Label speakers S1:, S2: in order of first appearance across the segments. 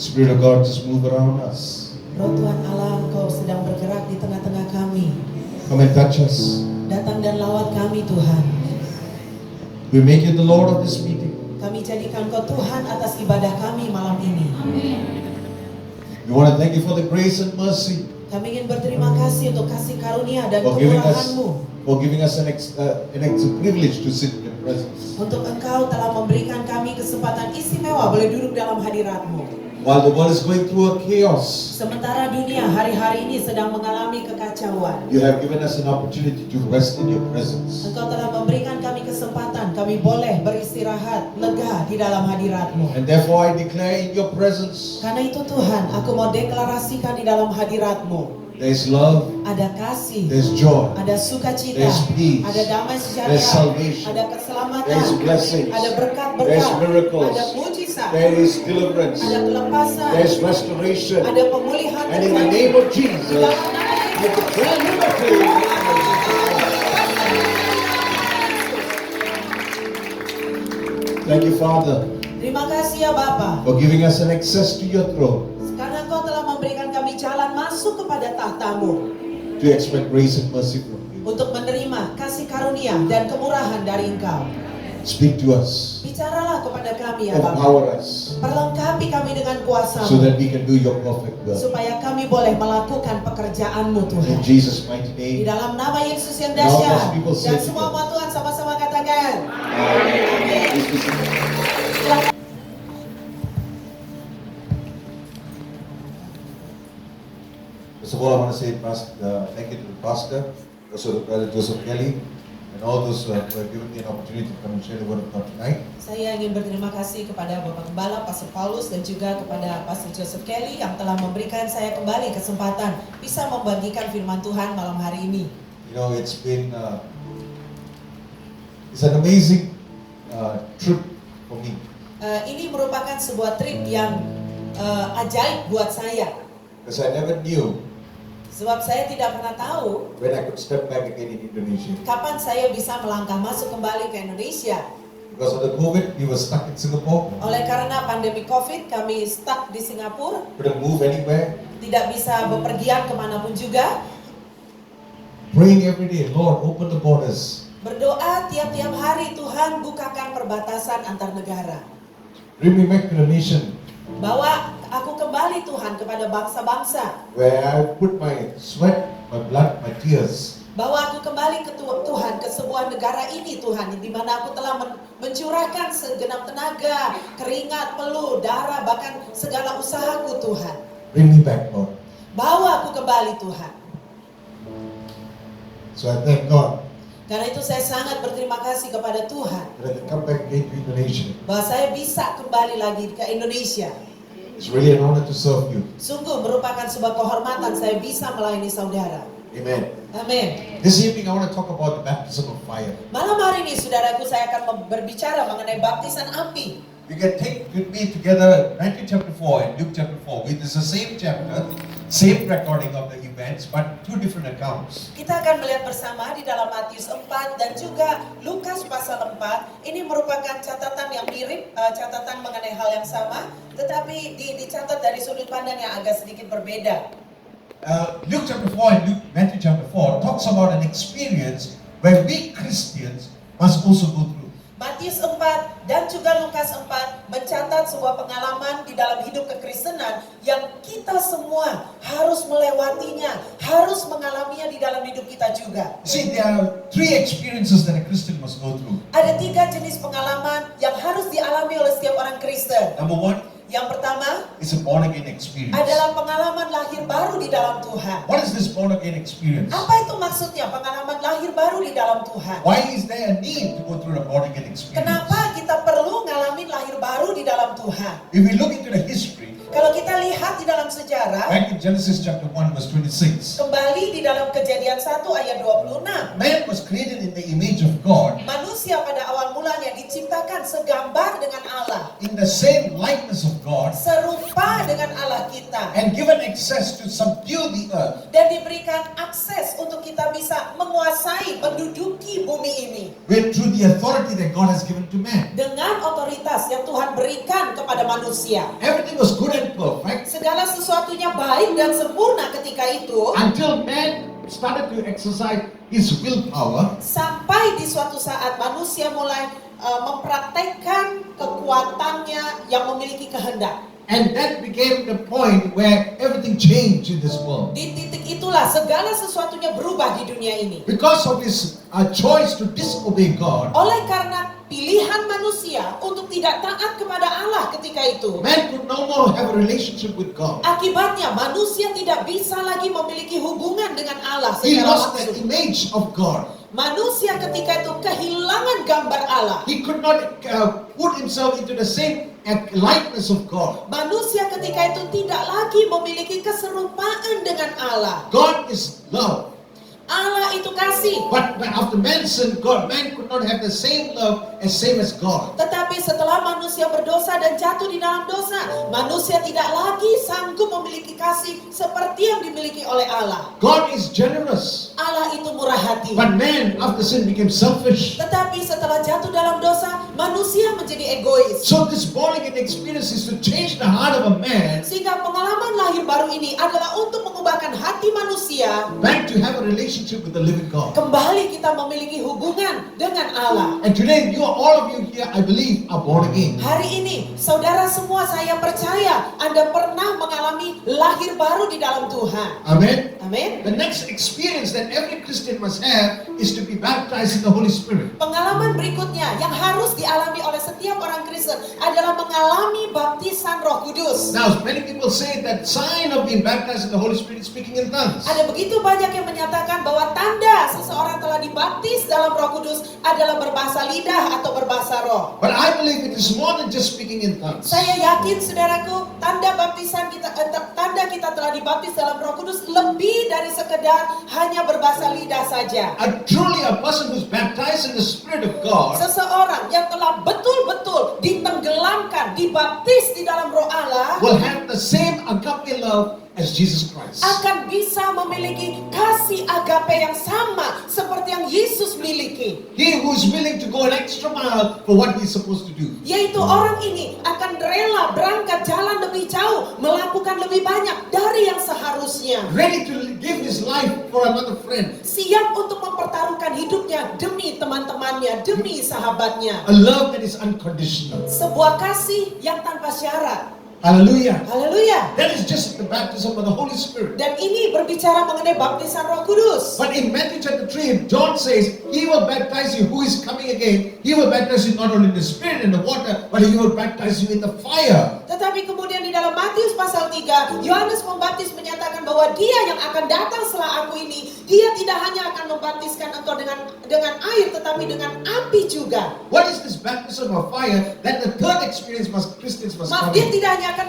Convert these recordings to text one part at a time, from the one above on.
S1: Spirit of God, just move around us.
S2: Roh Tuhan Allah, Engkau sedang bergerak di tengah-tengah kami.
S1: Come and touch us.
S2: Datang dan lawat kami Tuhan.
S1: We make you the Lord of this meeting.
S2: Kami jadikan Kau Tuhan atas ibadah kami malam ini.
S1: We want to thank you for the grace and mercy.
S2: Kami ingin berterima kasih untuk kasih karunia dan
S1: For giving us,
S2: kemurahan-Mu.
S1: for giving us a privilege to sit in your presence.
S2: Untuk Engkau telah memberikan kami kesempatan istimewa boleh duduk dalam hadirat-Mu.
S1: While the world is going through a chaos,
S2: Sementara dunia hari-hari ini sedang mengalami kekacauan,
S1: you have given us an opportunity to rest in your presence.
S2: Engkau telah memberikan kami kesempatan, kami boleh beristirahat, lega di dalam hadirat-Mu.
S1: And therefore I declare in your presence,
S2: Karena itu Tuhan, aku mau deklarasikan di dalam hadirat-Mu.
S1: there is love,
S2: Ada kasih,
S1: there's joy,
S2: ada sukacita,
S1: there's peace,
S2: ada damai
S1: there's
S2: sejahtera,
S1: salvation,
S2: ada keselamatan,
S1: there's blessings,
S2: ada
S1: there's
S2: berkat-berkat,
S1: miracles,
S2: ada mujizat,
S1: there is deliverance,
S2: ada kelepasan,
S1: there's restoration.
S2: ada pemulihan.
S1: And in the name of Jesus,
S2: Di dalam nama
S1: I
S2: Yesus.
S1: declare liberty. Thank you, Father,
S2: Terima kasih ya Bapa,
S1: for giving us an access to your throne
S2: karena Engkau telah memberikan kami jalan masuk kepada tahta-Mu
S1: to expect grace and mercy from you.
S2: untuk menerima kasih karunia dan kemurahan dari Engkau.
S1: Speak to us,
S2: Bicaralah kepada kami ya Bapa.
S1: empower us,
S2: Perlengkapi kami dengan
S1: so
S2: kuasa-Mu
S1: that we can do your perfect will.
S2: supaya kami boleh melakukan pekerjaan-Mu Tuhan.
S1: In Jesus' mighty
S2: Di
S1: name.
S2: dalam nama Yesus yang
S1: And all
S2: dahsyat.
S1: God's people say
S2: Dan semua
S1: together.
S2: umat Tuhan sama-sama katakan.
S1: Please be seated.
S2: Silakan.
S1: First of all, I want to say thank you to the pastor, also to Brother Joseph Kelly, and all those who have given me an opportunity to come and share the word of God tonight.
S2: Saya ingin berterima kasih kepada Bapak Gembala, Pastor Paulus, dan juga kepada Pastor Joseph Kelly yang telah memberikan saya kembali kesempatan bisa membagikan firman Tuhan malam hari ini.
S1: You know, it's an amazing trip for me.
S2: Ini merupakan sebuah trip yang ajaib buat saya.
S1: Because I never knew
S2: Sebab saya tidak pernah tahu
S1: when I could step back again in Indonesia.
S2: kapan saya bisa melangkah masuk kembali ke Indonesia.
S1: Because of the COVID, we were stuck in Singapore.
S2: Oleh karena pandemi COVID, kami stuck di Singapura,
S1: Couldn't move anywhere.
S2: tidak bisa bepergian kemanapun juga.
S1: Praying every day, Lord, open the borders.
S2: Berdoa tiap-tiap hari, Tuhan bukakan perbatasan antar negara.
S1: Bring me back to the nation
S2: Bawa aku kembali Tuhan kepada bangsa-bangsa.
S1: where I put my sweat, my blood, my tears.
S2: Bawa aku kembali ke Tuhan, ke sebuah negara ini Tuhan, di mana aku telah mencurahkan segenap tenaga, keringat, peluh, darah, bahkan segala usahaku Tuhan.
S1: Bring me back, Lord.
S2: Bawa aku kembali Tuhan.
S1: So I thank God
S2: Karena itu saya sangat berterima kasih kepada Tuhan
S1: that I can come back again to Indonesia.
S2: bahwa saya bisa kembali lagi ke Indonesia.
S1: It's really an honor to serve you.
S2: Sungguh merupakan sebuah kehormatan saya bisa melayani saudara.
S1: Amen.
S2: Amin.
S1: This evening I want to talk about the baptism of fire.
S2: Malam hari ini saudaraku saya akan berbicara mengenai baptisan api.
S1: You can take with me together Matthew chapter 4 and Luke chapter 4. It is the same chapter, same recording of the events, but two different accounts.
S2: Kita akan melihat bersama di dalam Matius 4 dan juga Lukas pasal 4. Ini merupakan catatan yang mirip, catatan mengenai hal yang sama, tetapi dicatat dari sudut pandang yang agak sedikit berbeda.
S1: Luke chapter 4 and Matthew chapter 4 talks about an experience where we Christians must also go through.
S2: Matius 4 dan juga Lukas 4 mencatat sebuah pengalaman di dalam hidup kekristenan yang kita semua harus melewatinya, harus mengalaminya di dalam hidup kita juga.
S1: See, there are three experiences that a Christian must go through.
S2: Ada 3 jenis pengalaman yang harus dialami oleh setiap orang Kristen.
S1: Number one
S2: Yang pertama
S1: is a born again experience.
S2: adalah pengalaman lahir baru di dalam Tuhan.
S1: What is this born again experience?
S2: Apa itu maksudnya pengalaman lahir baru di dalam Tuhan?
S1: Why is there a need to go through a born again experience?
S2: Kenapa kita perlu ngalamin lahir baru di dalam Tuhan?
S1: If we look into the history,
S2: Kalau kita lihat di dalam sejarah,
S1: back in Genesis chapter 1 verse 26,
S2: kembali di dalam Kejadian 1 ayat 26.
S1: man was created in the image of God.
S2: Manusia pada awal mulanya diciptakan diciptakan segambar dengan Allah,
S3: in the same likeness of God,
S2: serupa dengan Allah kita,
S3: and given access to subdue the earth
S2: dan diberikan akses untuk kita bisa menguasai, menduduki bumi ini
S3: through the authority that God has given to man.
S2: dengan otoritas yang Tuhan berikan kepada manusia.
S3: Everything was good and perfect
S2: Segala sesuatunya baik dan sempurna ketika itu,
S3: until man started to exercise his willpower,
S2: sampai di suatu saat manusia mulai mempraktekkan kekuatannya yang memiliki kehendak.
S3: and that became the point where everything changed in this world.
S2: Di titik itulah segala sesuatunya berubah di dunia ini.
S3: Because of his choice to disobey God,
S2: Oleh karena pilihan manusia untuk tidak taat kepada Allah ketika itu,
S3: man could no more have a relationship with God.
S2: akibatnya manusia tidak bisa lagi memiliki hubungan dengan Allah
S3: He
S2: secara
S3: lost the
S2: langsung.
S3: image of God.
S2: Manusia ketika itu kehilangan gambar Allah.
S3: He could not put himself into the same likeness of God.
S2: Manusia ketika itu tidak lagi memiliki keserupaan dengan Allah.
S3: God is love.
S2: Allah itu kasih.
S3: But after man sinned, man could not have the same love same as God.
S2: Tetapi setelah manusia berdosa dan jatuh di dalam dosa, manusia tidak lagi sanggup memiliki kasih seperti yang dimiliki oleh Allah.
S3: God is generous.
S2: Allah itu murah hati.
S3: But man after sin became selfish.
S2: Tetapi setelah jatuh dalam dosa, manusia menjadi egois.
S3: So this born again experience is to change the heart of a man
S2: Sehingga pengalaman lahir baru ini adalah untuk mengubahkan hati manusia
S3: back to have a relationship with the living God.
S2: kembali kita memiliki hubungan dengan Allah.
S3: And today all of you here, I believe, are born again.
S2: Hari ini, saudara semua, saya percaya Anda pernah mengalami lahir baru di dalam Tuhan.
S3: Amen.
S2: Amin.
S3: The next experience that every Christian must have is to be baptized in the Holy Spirit.
S2: Pengalaman berikutnya yang harus dialami oleh setiap orang Kristen adalah mengalami baptisan Roh Kudus.
S3: Now, many people say that sign of being baptized in the Holy Spirit is speaking in tongues.
S2: Ada begitu banyak yang menyatakan bahwa tanda seseorang telah dibaptis dalam Roh Kudus adalah berbahasa lidah atau berbahasa roh.
S3: But I believe it is more than just speaking in tongues.
S2: Saya yakin, saudaraku, tanda baptisan kita, tanda kita telah dibaptis dalam Roh Kudus lebih dari sekedar hanya berbahasa lidah saja.
S3: Truly, a person who's baptized in the Spirit of God
S2: Seseorang yang telah betul-betul ditenggelamkan, dibaptis di dalam Roh Allah,
S3: will have the same agape love as Jesus Christ.
S2: akan bisa memiliki kasih agape yang sama seperti yang Yesus miliki.
S3: He who is willing to go an extra mile for what he is supposed to do.
S2: Yaitu orang ini akan rela berangkat jalan lebih jauh, melakukan lebih banyak dari yang seharusnya.
S3: Ready to give his life for another friend.
S2: Siap untuk mempertaruhkan hidupnya demi teman-temannya, demi sahabatnya.
S3: A love that is unconditional.
S2: Sebuah kasih yang tanpa syarat.
S3: Hallelujah.
S2: Haleluya.
S3: That is just the baptism of the Holy Spirit.
S2: Dan ini berbicara mengenai baptisan Roh Kudus.
S3: But in Matthew chapter 3, John says, He will baptize you who is coming again. He will baptize you not only in the Spirit and the water, but He will baptize you in the fire.
S2: Tetapi kemudian di dalam Matius pasal 3, Yohanes Pembaptis menyatakan bahwa dia yang akan datang setelah aku ini, dia tidak hanya akan membaptiskan engkau dengan air, tetapi dengan api juga.
S3: What is this baptism of fire? That the third experience Christians must
S2: Maaf,
S3: come
S2: dia
S3: in.
S2: tidak hanya akan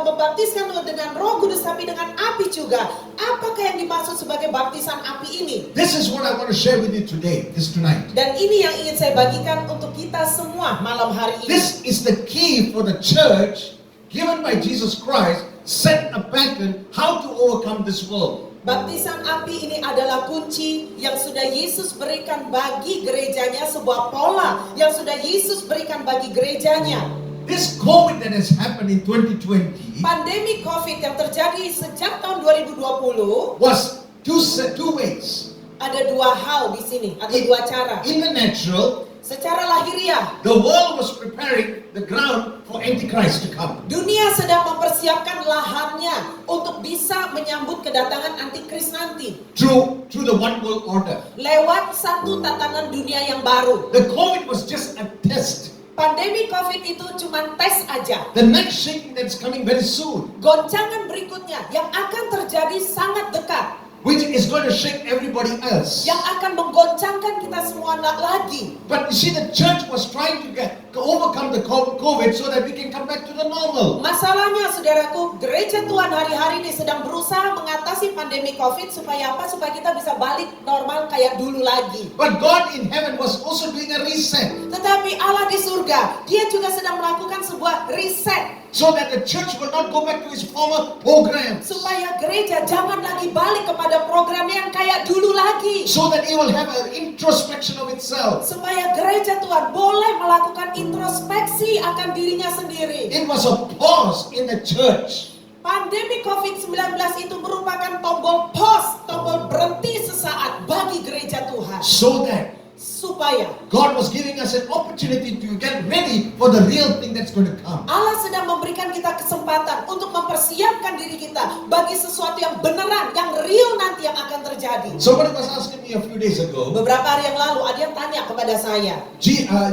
S2: membaptiskan dengan Roh Kudus, tapi dengan api juga. Apakah yang dimaksud sebagai baptisan api ini?
S3: This is what I want to share with you today, tonight.
S2: Dan ini yang ingin saya bagikan untuk kita semua malam hari ini.
S3: This is the key for the church given by Jesus Christ, set a pattern how to overcome this world.
S2: Baptisan api ini adalah kunci yang sudah Yesus berikan bagi gerejanya, sebuah pola yang sudah Yesus berikan bagi gerejanya.
S3: This COVID that has happened in 2020
S2: Pandemi COVID yang terjadi sejak tahun 2020
S3: was two ways.
S2: ada dua hal di sini, ada dua cara.
S3: In the natural,
S2: Secara lahiriah,
S3: the world was preparing the ground for Antichrist to come.
S2: dunia sedang mempersiapkan lahannya untuk bisa menyambut kedatangan antikris nanti
S3: Through the one world order.
S2: lewat satu tatanan dunia yang baru.
S3: The COVID was just a test.
S2: Pandemi COVID itu cuma tes aja.
S3: The next shaking that's coming very soon,
S2: Goncangan berikutnya yang akan terjadi sangat dekat,
S3: which is going to shake everybody else.
S2: yang akan menggoncangkan kita semua lagi.
S3: But you see, the church was trying to overcome the COVID so that we can come back to the normal.
S2: Masalahnya, saudaraku, gereja Tuhan hari-hari ini sedang berusaha mengatasi pandemi COVID supaya apa? Supaya kita bisa balik normal kayak dulu lagi.
S3: But God in heaven was also doing a reset
S2: Tetapi Allah di surga, dia juga sedang melakukan sebuah reset.
S3: so that the church will not go back to its former programs.
S2: Supaya gereja jangan lagi balik kepada program yang kayak dulu lagi.
S3: So that it will have an introspection of itself.
S2: Supaya gereja Tuhan boleh melakukan introspeksi akan dirinya sendiri.
S3: It was a pause in the church.
S2: Pandemi COVID-19 itu merupakan tombol pause, tombol berhenti sesaat bagi gereja Tuhan.
S3: So that
S2: Supaya
S3: God was giving us an opportunity to get ready for the real thing that's going to come.
S2: Allah sedang memberikan kita kesempatan untuk mempersiapkan diri kita bagi sesuatu yang beneran, yang real nanti yang akan terjadi.
S3: Somebody was asking me a few days ago,
S2: Beberapa hari yang lalu ada yang tanya kepada saya,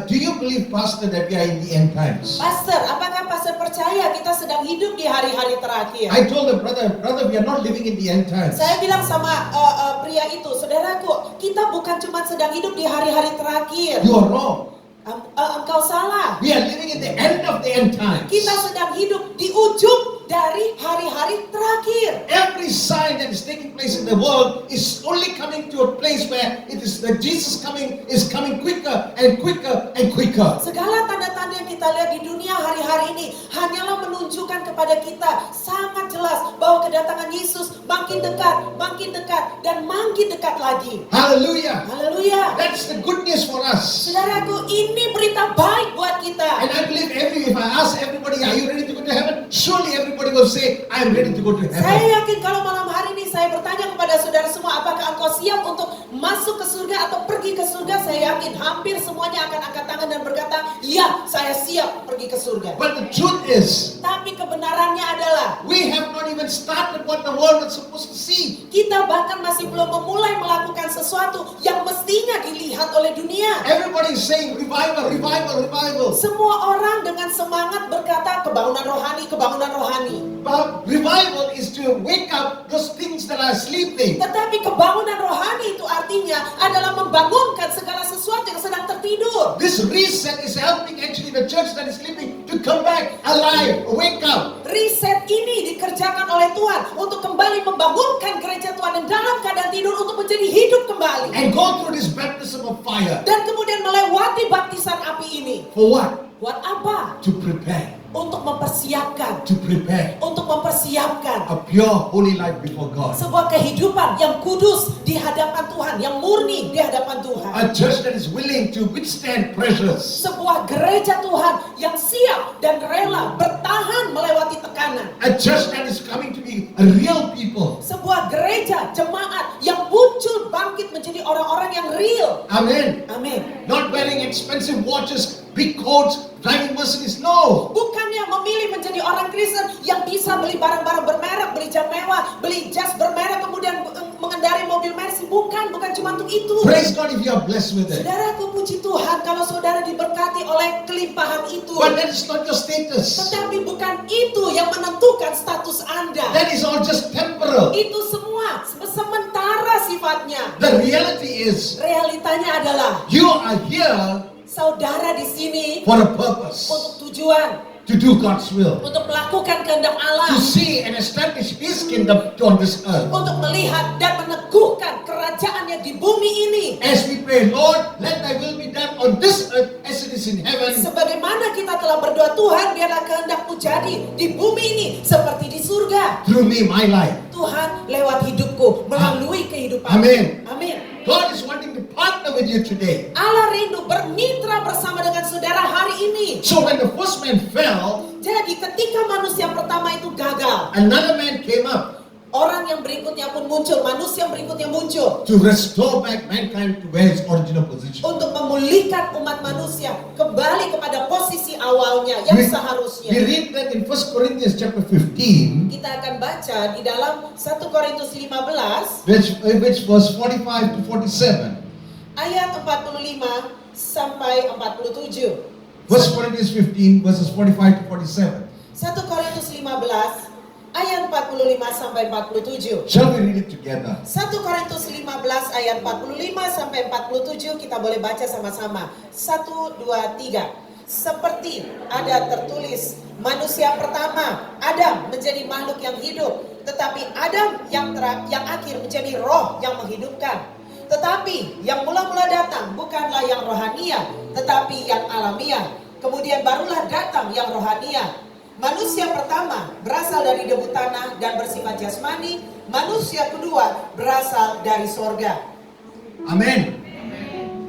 S3: do you believe, Pastor, that we are in the end times?
S2: Pastor, apakah Pastor percaya kita sedang hidup di hari-hari terakhir?
S3: I told the brother, we are not living in the end times.
S2: Saya bilang sama pria itu, saudaraku, kita bukan cuma sedang hidup di hari-hari terakhir.
S3: You are wrong.
S2: Engkau salah.
S3: We are living in the end of the end times.
S2: Kita sedang hidup di ujung dari hari-hari terakhir.
S3: Every sign that is taking place in the world is only coming to a place where it is that Jesus is coming quicker and quicker and quicker.
S2: Segala tanda-tanda yang kita lihat di dunia hari-hari ini hanyalah menunjukkan kepada kita sangat jelas bahwa kedatangan Yesus makin dekat, dan makin dekat lagi.
S3: Hallelujah.
S2: Haleluya.
S3: That's the good news for us.
S2: Saudaraku, ini berita baik buat kita.
S3: And I believe if I ask everybody, are you ready to go to heaven? Surely everybody will say, I am ready to go to
S2: Saya
S3: heaven.
S2: yakin kalau malam hari ini saya bertanya kepada saudara semua, apakah engkau siap untuk masuk ke surga atau pergi ke surga? Saya yakin hampir semuanya akan angkat tangan dan berkata, ya, saya siap pergi ke surga.
S3: But the truth is,
S2: Tapi kebenarannya adalah
S3: we have not even started what the world was supposed to see.
S2: kita bahkan masih belum memulai melakukan sesuatu yang mestinya dilihat oleh dunia.
S3: Everybody is saying revival, revival, revival.
S2: Semua orang dengan semangat berkata kebangunan rohani, kebangunan rohani.
S3: But revival is to wake up those things that are sleeping.
S2: Tetapi kebangunan rohani itu artinya adalah membangunkan segala sesuatu yang sedang tertidur.
S3: This reset is helping actually the church that is sleeping to come back alive, wake up.
S2: Riset ini dikerjakan oleh Tuhan untuk kembali membangunkan gereja Tuhan yang dalam keadaan tidur untuk menjadi hidup kembali.
S3: And go through this baptism of fire.
S2: Dan kemudian melewati baptisan api ini.
S3: For what?
S2: Buat apa?
S3: To prepare.
S2: Untuk mempersiapkan.
S3: To prepare
S2: Untuk mempersiapkan
S3: a pure, holy life before God.
S2: sebuah kehidupan yang kudus di hadapan Tuhan, yang murni di hadapan Tuhan.
S3: A church that is willing to withstand pressures.
S2: Sebuah gereja Tuhan yang siap dan rela bertahan melewati tekanan.
S3: A church that is coming to be a real people.
S2: Sebuah gereja, jemaat yang muncul bangkit menjadi orang-orang yang real.
S3: Amen.
S2: Amin.
S3: Not wearing expensive watches, big coats, driving Mercedes. No.
S2: Bukannya memilih menjadi orang Kristen yang bisa beli barang-barang bermerek, beli jam mewah, beli jas bermerek, kemudian mengendarai mobil Mercy. Bukan cuma untuk itu.
S3: Praise God if you are blessed with it.
S2: Saudaraku, puji Tuhan kalau saudara diberkati oleh kelimpahan itu.
S3: But that is not your status.
S2: Tetapi bukan itu yang menentukan status Anda.
S3: That is all just temporal.
S2: Itu semua sementara sifatnya.
S3: The reality is,
S2: Realitanya adalah
S3: you are here
S2: saudara di sini
S3: for a purpose.
S2: untuk tujuan,
S3: To do God's will.
S2: untuk melakukan kehendak
S3: To
S2: Allah,
S3: see and establish His kingdom on this earth.
S2: untuk melihat dan meneguhkan kerajaannya di bumi ini.
S3: As we pray, Lord, let Thy will be done on this earth as it is in heaven.
S2: Sebagaimana kita telah berdoa, Tuhan biarlah kehendak-Mu jadi di bumi ini seperti di surga.
S3: Through me, my life.
S2: Tuhan lewat hidupku, melalui kehidupan.
S3: Amin.
S2: Amin.
S3: God is wanting to partner with you today.
S2: Allah rindu bermitra bersama dengan saudara hari ini.
S3: So when the first man fell,
S2: Jadi ketika manusia pertama itu gagal,
S3: another man came up
S2: orang yang berikutnya pun muncul, manusia yang berikutnya muncul
S3: to restore back mankind to where its original position.
S2: untuk memulihkan umat manusia kembali kepada posisi awalnya yang
S3: We
S2: seharusnya.
S3: read that in 1 Corinthians chapter 15,
S2: Kita akan baca di dalam 1 Korintus 15
S3: which verse 45 to 47.
S2: ayat 45 sampai 47.
S3: 1 Corinthians 15 verses 45 to 47.
S2: 1 Korintus 15 ayat 45 sampai 47.
S3: Shall we read it together?
S2: 1 Korintus 15 ayat 45 sampai 47 kita boleh baca sama-sama. 1, 2, 3. Seperti ada tertulis, manusia pertama, Adam menjadi makhluk yang hidup. Tetapi Adam yang akhir menjadi roh yang menghidupkan. Tetapi yang mula-mula datang bukanlah yang rohania, tetapi yang alamiah. Kemudian barulah datang yang rohania. Manusia pertama berasal dari debu tanah dan bersifat jasmani. Manusia kedua berasal dari sorga.
S3: Amen.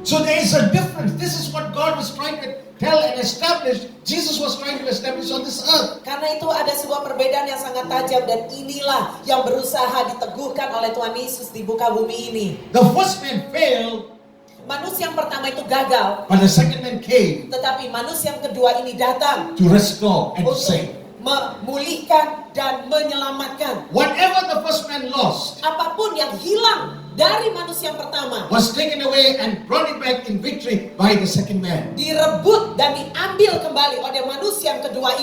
S3: So there is a difference. This is what God was trying to tell and establish. Jesus was trying to establish on this earth.
S2: Karena itu ada sebuah perbedaan yang sangat tajam dan inilah yang berusaha diteguhkan oleh Tuhan Yesus di muka bumi ini.
S3: The first man failed,
S2: Manusia yang pertama itu gagal,
S3: but the second man came
S2: tetapi manusia yang kedua ini datang
S3: to restore and to
S2: untuk
S3: save.
S2: memulihkan dan menyelamatkan.
S3: Whatever the first man lost
S2: Apapun yang hilang dari manusia yang pertama
S3: was taken away and brought it back in victory by the second man.
S2: direbut dan diambil kembali oleh manusia yang kedua ini.